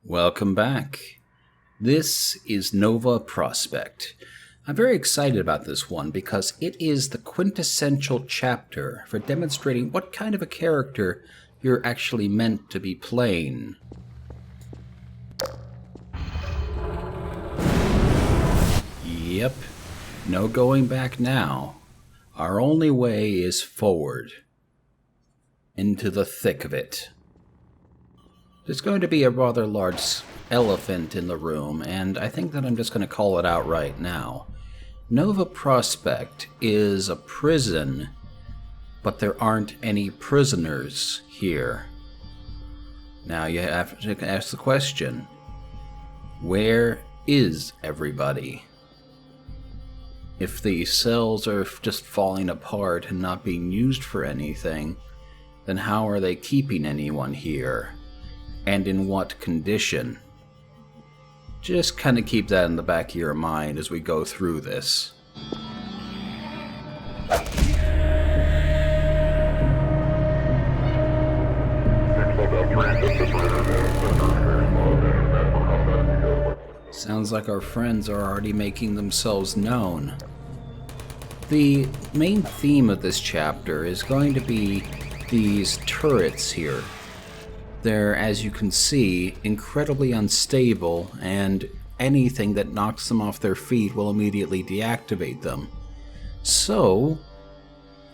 Welcome back. This is Nova Prospekt. I'm very excited about this one because it is the quintessential chapter for demonstrating what kind of a character you're actually meant to be playing. Yep, no going back now. Our only way is forward. Into the thick of it. There's going to be a rather large elephant in the room, and I think that I'm just going to call it out right now. Nova Prospekt is a prison, but there aren't any prisoners here. Now you have to ask the question, where is everybody? If the cells are just falling apart and not being used for anything, then how are they keeping anyone here? And in what condition? Just kind of keep that in the back of your mind as we go through this. Sounds like our friends are already making themselves known. The main theme of this chapter is going to be these turrets here. They're, as you can see, incredibly unstable, and anything that knocks them off their feet will immediately deactivate them. So,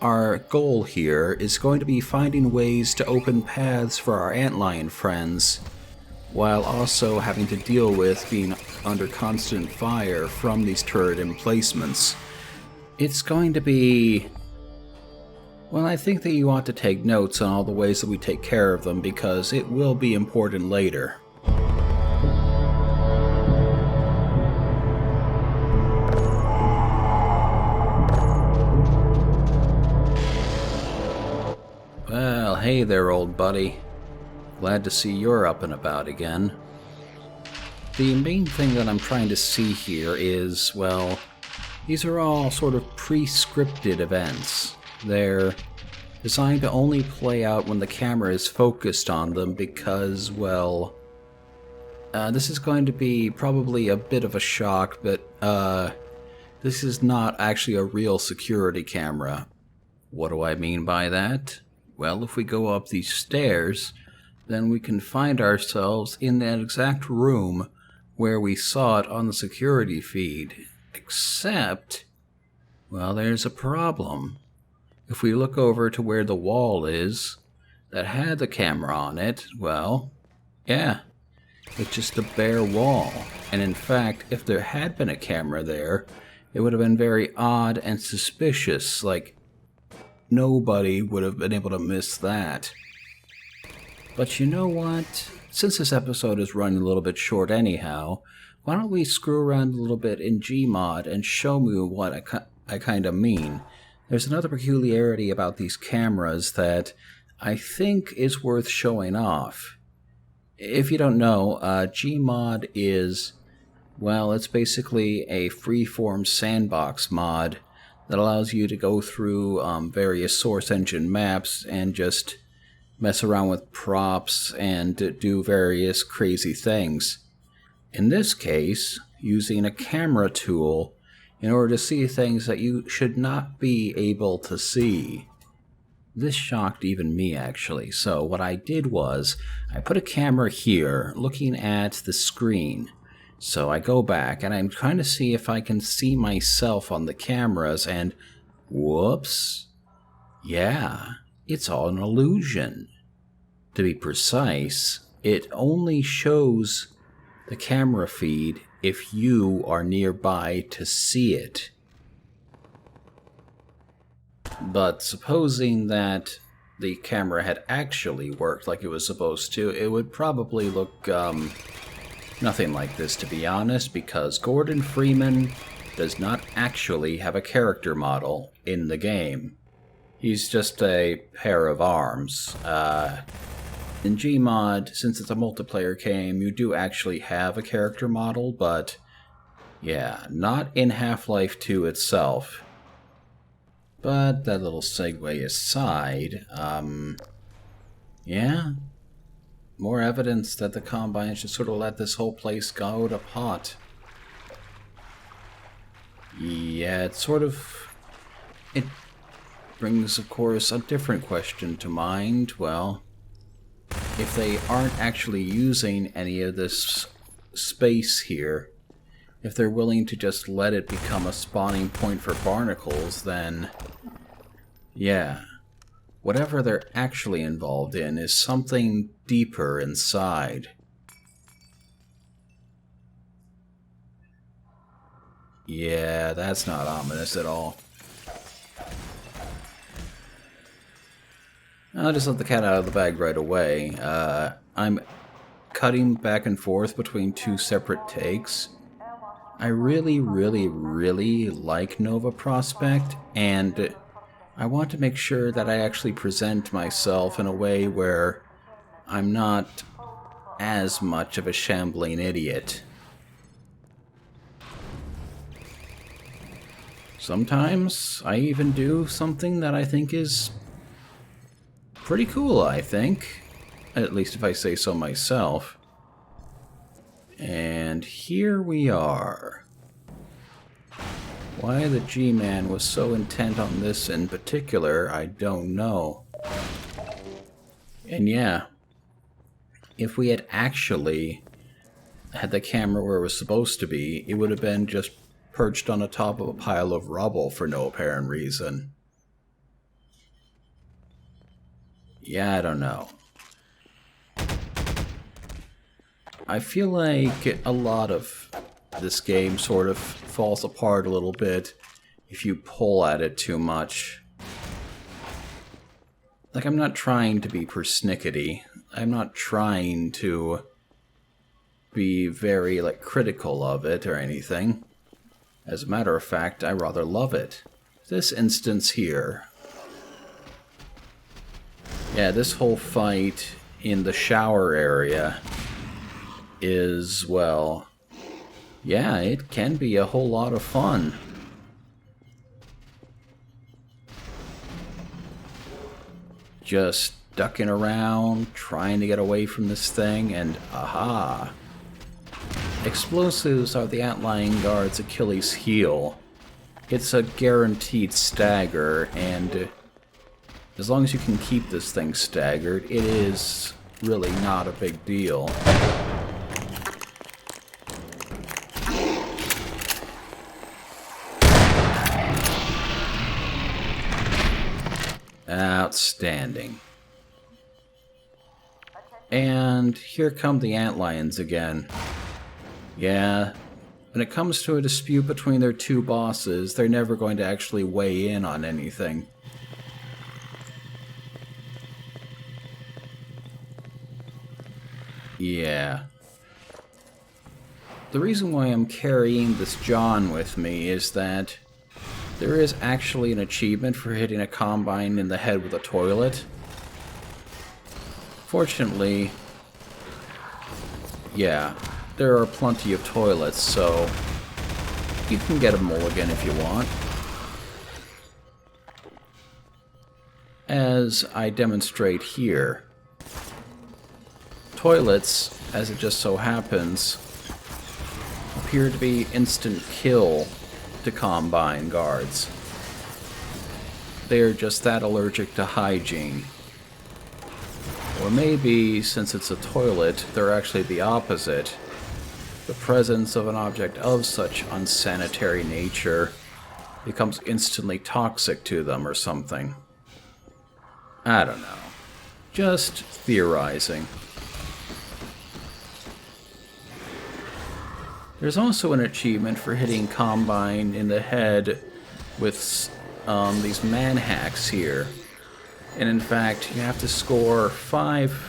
our goal here is going to be finding ways to open paths for our antlion friends, while also having to deal with being under constant fire from these turret emplacements. It's going to be... Well, I think that you ought to take notes on all the ways that we take care of them, because it will be important later. Well, hey there, old buddy. Glad to see you're up and about again. The main thing that I'm trying to see here is, well, these are all sort of pre-scripted events. They're designed to only play out when the camera is focused on them because, well, this is going to be probably a bit of a shock, but this is not actually a real security camera. What do I mean by that? Well, if we go up these stairs, then we can find ourselves in that exact room where we saw it on the security feed. Except, well, there's a problem. If we look over to where the wall is that had the camera on it, well, yeah, it's just a bare wall. And in fact, if there had been a camera there, it would have been very odd and suspicious, like nobody would have been able to miss that. But you know what? Since this episode is running a little bit short anyhow, why don't we screw around a little bit in Gmod and show me what I kind of mean. There's another peculiarity about these cameras that I think is worth showing off. If you don't know, Gmod is, well, it's basically a freeform sandbox mod that allows you to go through various source engine maps and just mess around with props and do various crazy things. In this case, using a camera tool in order to see things that you should not be able to see. This shocked even me, actually. So what I did was, I put a camera here, looking at the screen. So I go back, and I'm trying to see if I can see myself on the cameras, and whoops. Yeah, it's all an illusion. To be precise, it only shows the camera feed if you are nearby to see it. But supposing that the camera had actually worked like it was supposed to, it would probably look nothing like this, to be honest, because Gordon Freeman does not actually have a character model in the game. He's just a pair of arms. In Gmod, since it's a multiplayer game, you do actually have a character model, but yeah, not in Half-Life 2 itself. But that little segue aside, yeah, more evidence that the Combine should sort of let this whole place go to pot. Yeah, it brings, of course, a different question to mind. Well, if they aren't actually using any of this space here, if they're willing to just let it become a spawning point for barnacles, then yeah, whatever they're actually involved in is something deeper inside. Yeah, that's not ominous at all. I'll just let the cat out of the bag right away. I'm cutting back and forth between two separate takes. I really, really, really like Nova Prospekt, and I want to make sure that I actually present myself in a way where I'm not as much of a shambling idiot. Sometimes I even do something that I think is pretty cool, I think. At least if I say so myself. And here we are. Why the G-Man was so intent on this in particular, I don't know. And yeah, if we had actually had the camera where it was supposed to be, it would have been just perched on the top of a pile of rubble for no apparent reason. Yeah, I don't know. I feel like a lot of this game sort of falls apart a little bit if you pull at it too much. Like, I'm not trying to be persnickety. I'm not trying to be very, like, critical of it or anything. As a matter of fact, I rather love it. This instance here. Yeah, this whole fight in the shower area is, well, yeah, it can be a whole lot of fun. Just ducking around, trying to get away from this thing, and aha! Explosives are the outlying guard's Achilles heel. It's a guaranteed stagger, and as long as you can keep this thing staggered, it is really not a big deal. Outstanding. And here come the antlions again. Yeah, when it comes to a dispute between their two bosses, they're never going to actually weigh in on anything. Yeah. The reason why I'm carrying this John with me is that there is actually an achievement for hitting a Combine in the head with a toilet. Fortunately, yeah, there are plenty of toilets, so you can get a mulligan if you want. As I demonstrate here, toilets, as it just so happens, appear to be instant kill to Combine guards. They are just that allergic to hygiene. Or maybe, since it's a toilet, they're actually the opposite. The presence of an object of such unsanitary nature becomes instantly toxic to them or something. I don't know. Just theorizing. There's also an achievement for hitting Combine in the head with these man hacks here. And in fact, you have to score 5...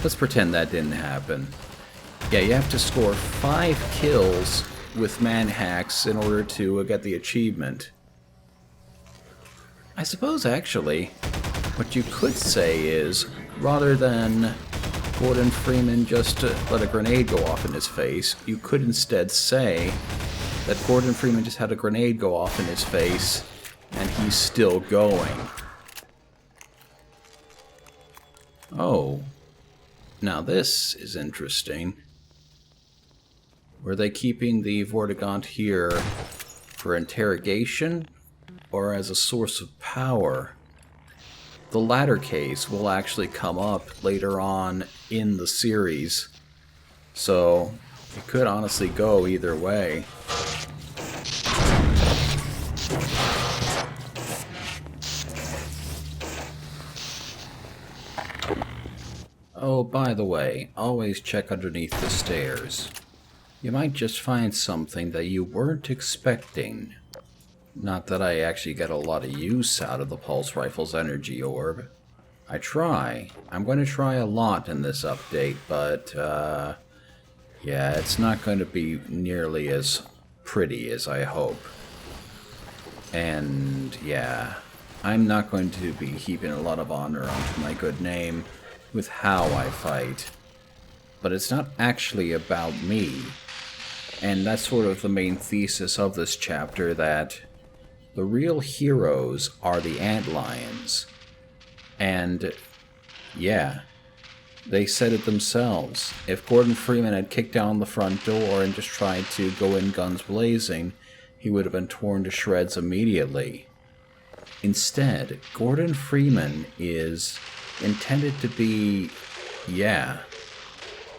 Let's pretend that didn't happen. Yeah, you have to score 5 kills with man hacks in order to get the achievement. I suppose, actually, what you could say is, rather than Gordon Freeman just let a grenade go off in his face, you could instead say that Gordon Freeman just had a grenade go off in his face, and he's still going. Oh, now this is interesting. Were they keeping the Vortigaunt here for interrogation or as a source of power? The latter case will actually come up later on in the series, so it could honestly go either way. Oh, by the way, always check underneath the stairs. You might just find something that you weren't expecting. Not that I actually get a lot of use out of the Pulse Rifle's energy orb. I try. I'm going to try a lot in this update, but, yeah, it's not going to be nearly as pretty as I hope. And, yeah, I'm not going to be heaping a lot of honor onto my good name with how I fight. But it's not actually about me. And that's sort of the main thesis of this chapter, that the real heroes are the antlions. And, yeah, they said it themselves. If Gordon Freeman had kicked down the front door and just tried to go in guns blazing, he would have been torn to shreds immediately. Instead, Gordon Freeman is intended to be, yeah,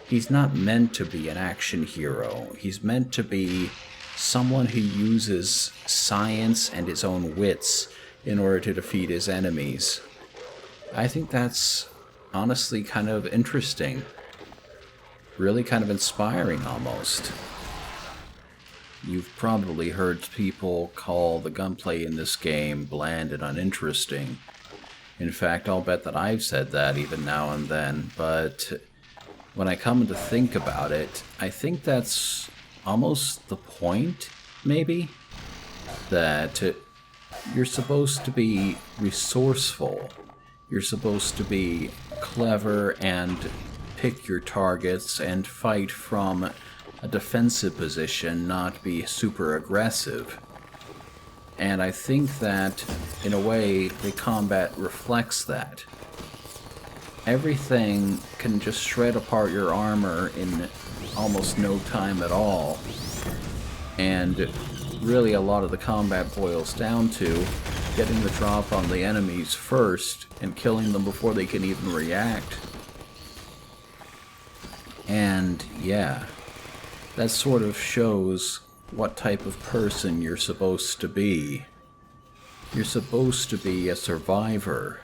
he's not meant to be an action hero. He's meant to be someone who uses science and his own wits in order to defeat his enemies. I think that's honestly kind of interesting. Really kind of inspiring, almost. You've probably heard people call the gunplay in this game bland and uninteresting. In fact, I'll bet that I've said that even now and then, but when I come to think about it, I think that's almost the point, maybe? That you're supposed to be resourceful. You're supposed to be clever and pick your targets and fight from a defensive position, not be super aggressive. And I think that, in a way, the combat reflects that. Everything can just shred apart your armor in almost no time at all. And really a lot of the combat boils down to getting the drop on the enemies first and killing them before they can even react. And yeah, that sort of shows what type of person you're supposed to be. You're supposed to be a survivor,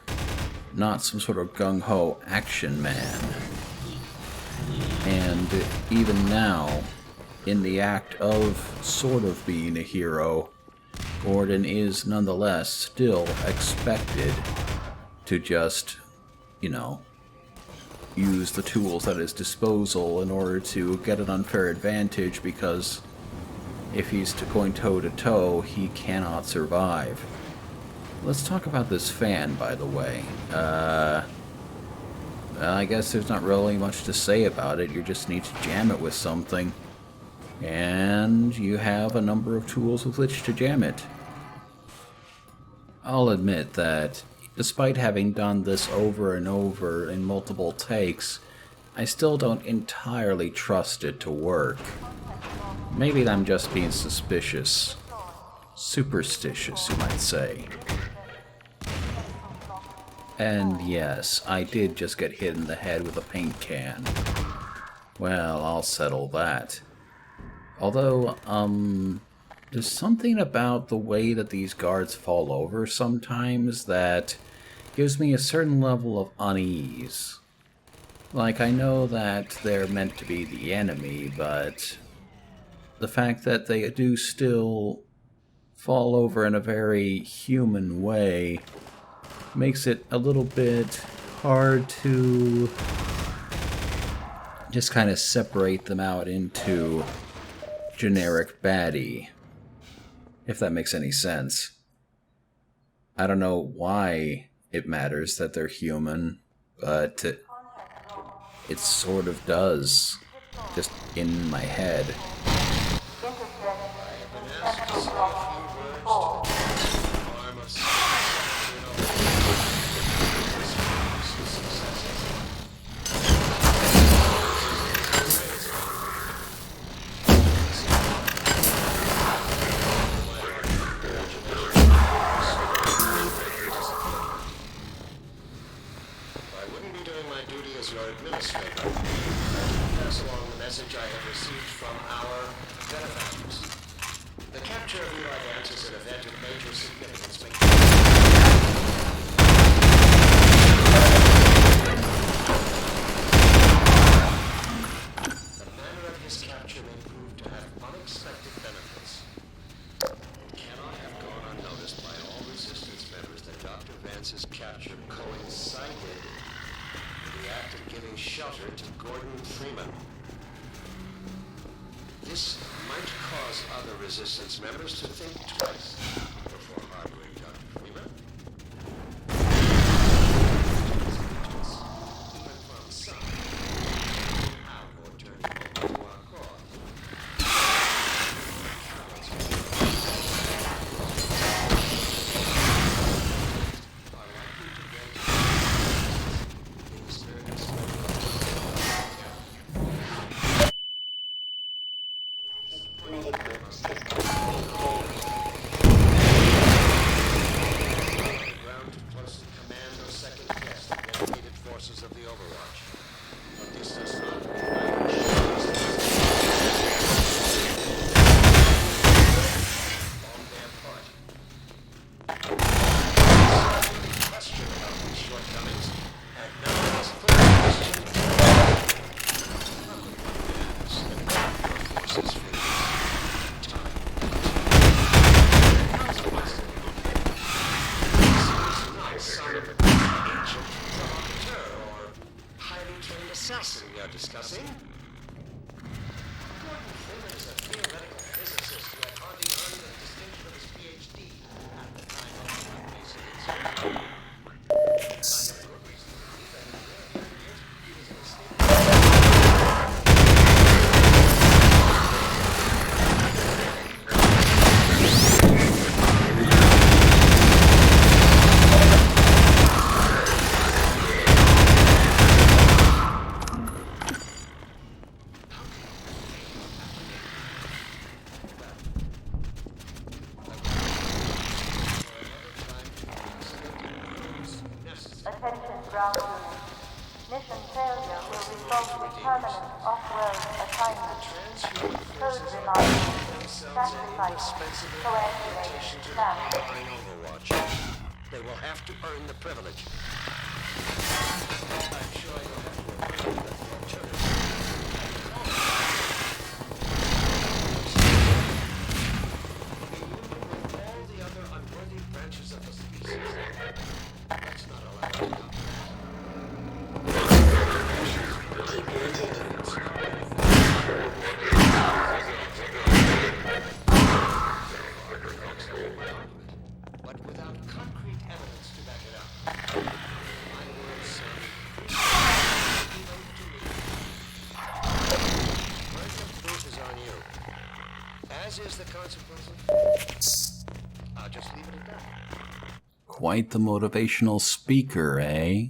not some sort of gung-ho action man. And even now, in the act of sort of being a hero, Gordon is nonetheless still expected to just, use the tools at his disposal in order to get an unfair advantage, because if he's going toe-to-toe, he cannot survive. Let's talk about this fan, by the way. I guess there's not really much to say about it. You just need to jam it with something. And you have a number of tools with which to jam it. I'll admit that, despite having done this over and over in multiple takes, I still don't entirely trust it to work. Maybe I'm just being suspicious. Superstitious, you might say. And yes, I did just get hit in the head with a paint can. Well, I'll settle that. Although, there's something about the way that these guards fall over sometimes that gives me a certain level of unease. Like, I know that they're meant to be the enemy, but the fact that they do still fall over in a very human way makes it a little bit hard to just kind of separate them out into generic baddie, if that makes any sense. I don't know why it matters that they're human, but it sort of does, just in my head. doing my duty as your administrator. Pass along the message I have received from our benefactors. The capture of your advance is an event of major significance. The manner of his capture may prove to have unexpected benefits. It cannot have gone unnoticed by all resistance members that Dr. Vance's capture coincided with the act of giving shelter to Gordon Freeman. This might cause other resistance members to think twice before harboring Dr. Freeman. Even from some, how or turn over to our cause. Are likely to get these nervous ground to closely command or second guess the dedicated forces of the Overwatch. But this does not on their part. Question about these shortcomings, and no one has put the question. Forces for time. Some ancient provocateur or highly trained assassin we are discussing. Gordon Freeman is a theoretical physicist who had hardly earned the distinction of his PhD at the time of the basic incident. Attention ground unit. Mission failure will result in permanent off-road assignment. Code reminder. Sacrifice. Coagulation. Snap. Overwatch. They will have to earn the privilege. I'm sure you'll have to agree that the alternative. With all the other unworthy branches of the species, let's not allow it to happen. But without concrete evidence to back it up, my words sound even to me. Burden of proof is on you, as is the consequence of. I'll just leave it at that. Quite the motivational speaker, eh?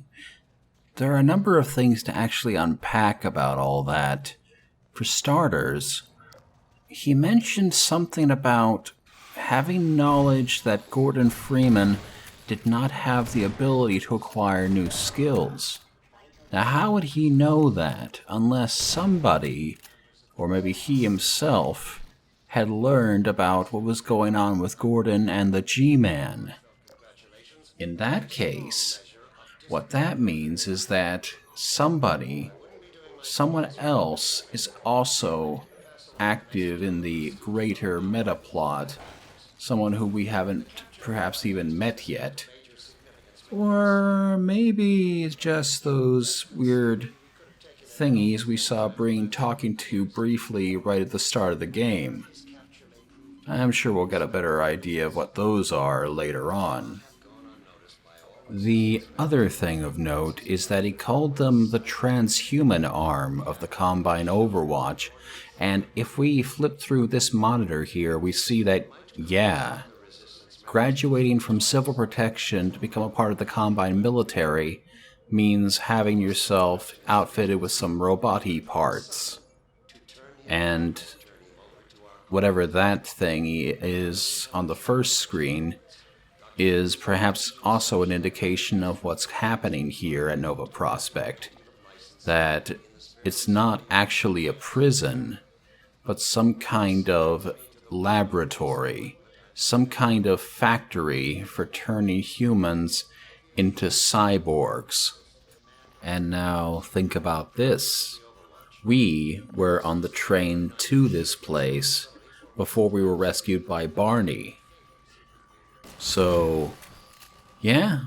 There are a number of things to actually unpack about all that. For starters, he mentioned something about having knowledge that Gordon Freeman did not have the ability to acquire new skills. Now, how would he know that unless somebody, or maybe he himself, had learned about what was going on with Gordon and the G-Man? In that case, what that means is that someone else is also active in the greater meta plot, someone who we haven't perhaps even met yet. Or maybe it's just those weird thingies we saw Breen talking to briefly right at the start of the game. I'm sure we'll get a better idea of what those are later on. The other thing of note is that he called them the transhuman arm of the Combine Overwatch, and if we flip through this monitor here, we see that, yeah, graduating from civil protection to become a part of the Combine military means having yourself outfitted with some robot-y parts. And whatever that thing is on the first screen is perhaps also an indication of what's happening here at Nova Prospekt. That it's not actually a prison, but some kind of laboratory, some kind of factory for turning humans into cyborgs. And now think about this. We were on the train to this place before we were rescued by Barney. So, yeah.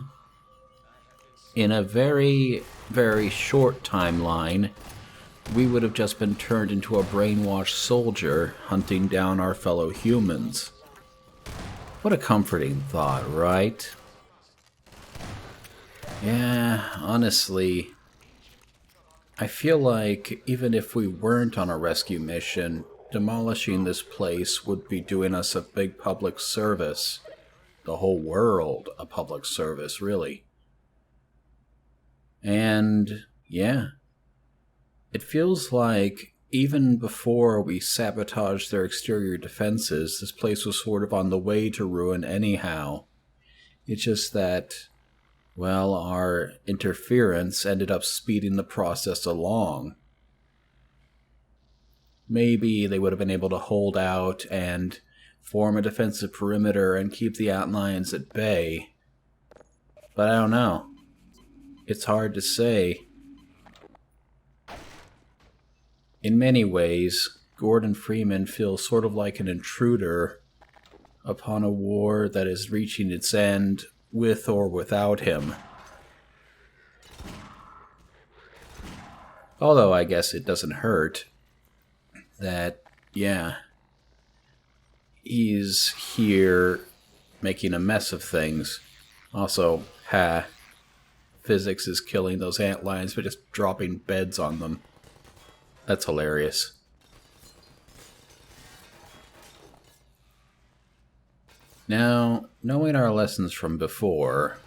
In a very, very short timeline, we would have just been turned into a brainwashed soldier hunting down our fellow humans. What a comforting thought, right? Yeah, honestly, I feel like even if we weren't on a rescue mission, demolishing this place would be doing us a big public service. The whole world a public service, really. And, yeah. It feels like even before we sabotaged their exterior defenses, this place was sort of on the way to ruin anyhow. It's just that, well, our interference ended up speeding the process along. Maybe they would have been able to hold out and form a defensive perimeter and keep the outliers at bay. But I don't know. It's hard to say. In many ways, Gordon Freeman feels sort of like an intruder upon a war that is reaching its end with or without him. Although I guess it doesn't hurt that, yeah, he's here making a mess of things. Also, physics is killing those antlions by just dropping beds on them. That's hilarious. Now, knowing our lessons from before,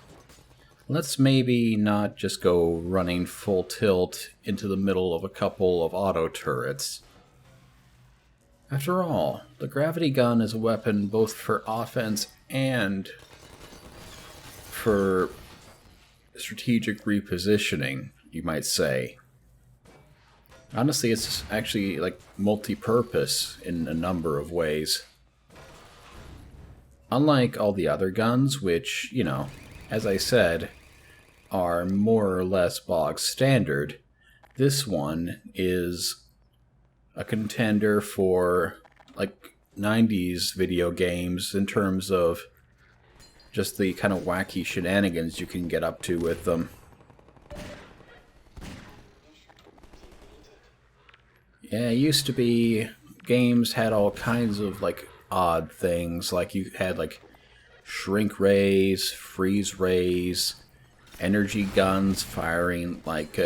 let's maybe not just go running full tilt into the middle of a couple of auto turrets. After all, the gravity gun is a weapon both for offense and for strategic repositioning, you might say. Honestly, it's actually like multi-purpose in a number of ways. Unlike all the other guns, which, you know, as I said, are more or less bog standard, this one is a contender for, like, 90s video games in terms of just the kind of wacky shenanigans you can get up to with them. Yeah, it used to be games had all kinds of, like, odd things. Like, you had, like, shrink rays, freeze rays, energy guns firing, like,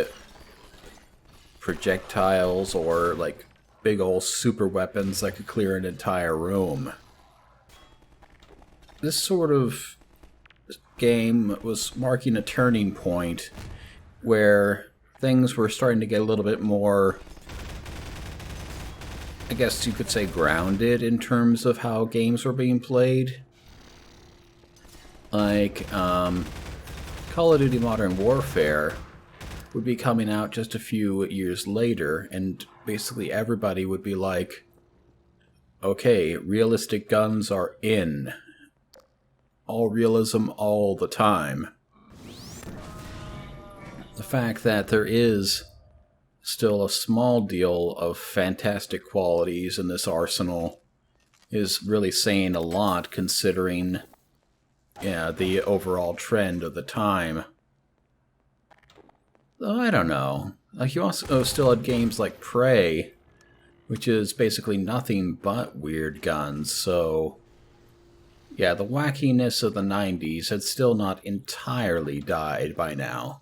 projectiles or, like, big old super weapons that could clear an entire room. This sort of game was marking a turning point where things were starting to get a little bit more, I guess you could say, grounded in terms of how games were being played. Like, Call of Duty Modern Warfare would be coming out just a few years later, and basically everybody would be like, okay, realistic guns are in. All realism all the time. The fact that there is still a small deal of fantastic qualities in this arsenal is really saying a lot, considering, yeah, the overall trend of the time. Though I don't know. Like, you also still had games like Prey, which is basically nothing but weird guns, so yeah, the wackiness of the 90s had still not entirely died by now.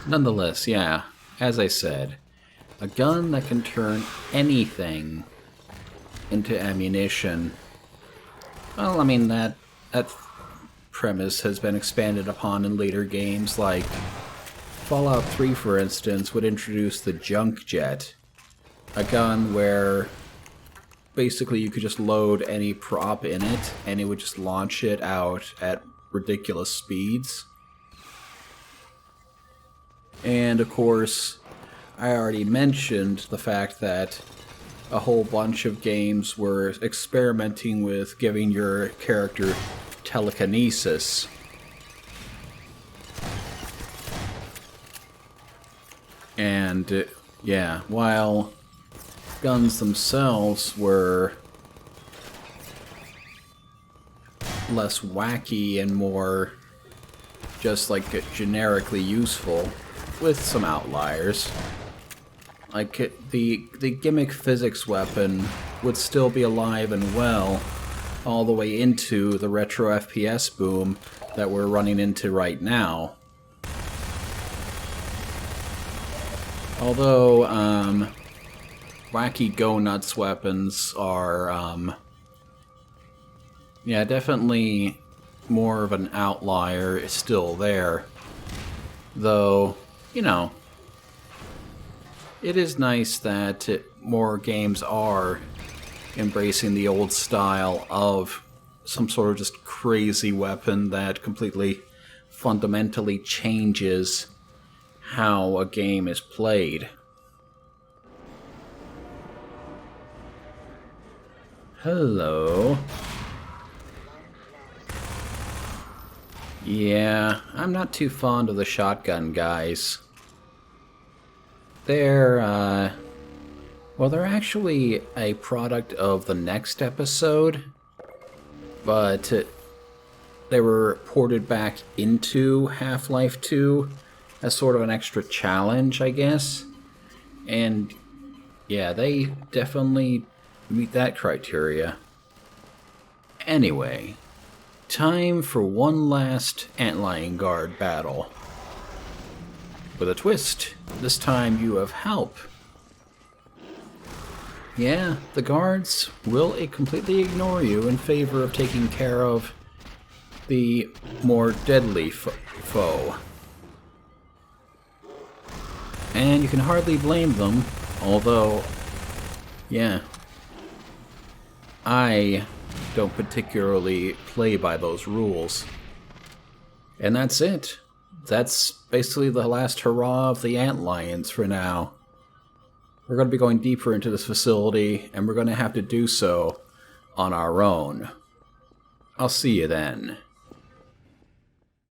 Nonetheless, yeah, as I said, a gun that can turn anything into ammunition. Well, I mean, that premise has been expanded upon in later games like Fallout 3, for instance, would introduce the junk jet, a gun where basically you could just load any prop in it and it would just launch it out at ridiculous speeds. And of course, I already mentioned the fact that a whole bunch of games were experimenting with giving your character telekinesis. And yeah, while guns themselves were less wacky and more just like generically useful, with some outliers. Like the gimmick physics weapon would still be alive and well all the way into the retro FPS boom that we're running into right now. Although wacky go-nuts weapons are yeah, definitely more of an outlier still there. Though, you know, it is nice that more games are embracing the old style of some sort of just crazy weapon that completely fundamentally changes how a game is played. Hello. Yeah, I'm not too fond of the shotgun guys. They're, well, they're actually a product of the next episode, but they were ported back into Half-Life 2 as sort of an extra challenge, I guess. And yeah, they definitely meet that criteria. Anyway, time for one last Antlion Guard battle. With a twist, this time you have help. Yeah, the guards will completely ignore you in favor of taking care of the more deadly foe. And you can hardly blame them, although, yeah, I don't particularly play by those rules. And that's it. That's basically the last hurrah of the Antlions for now. We're going to be going deeper into this facility, and we're going to have to do so on our own. I'll see you then.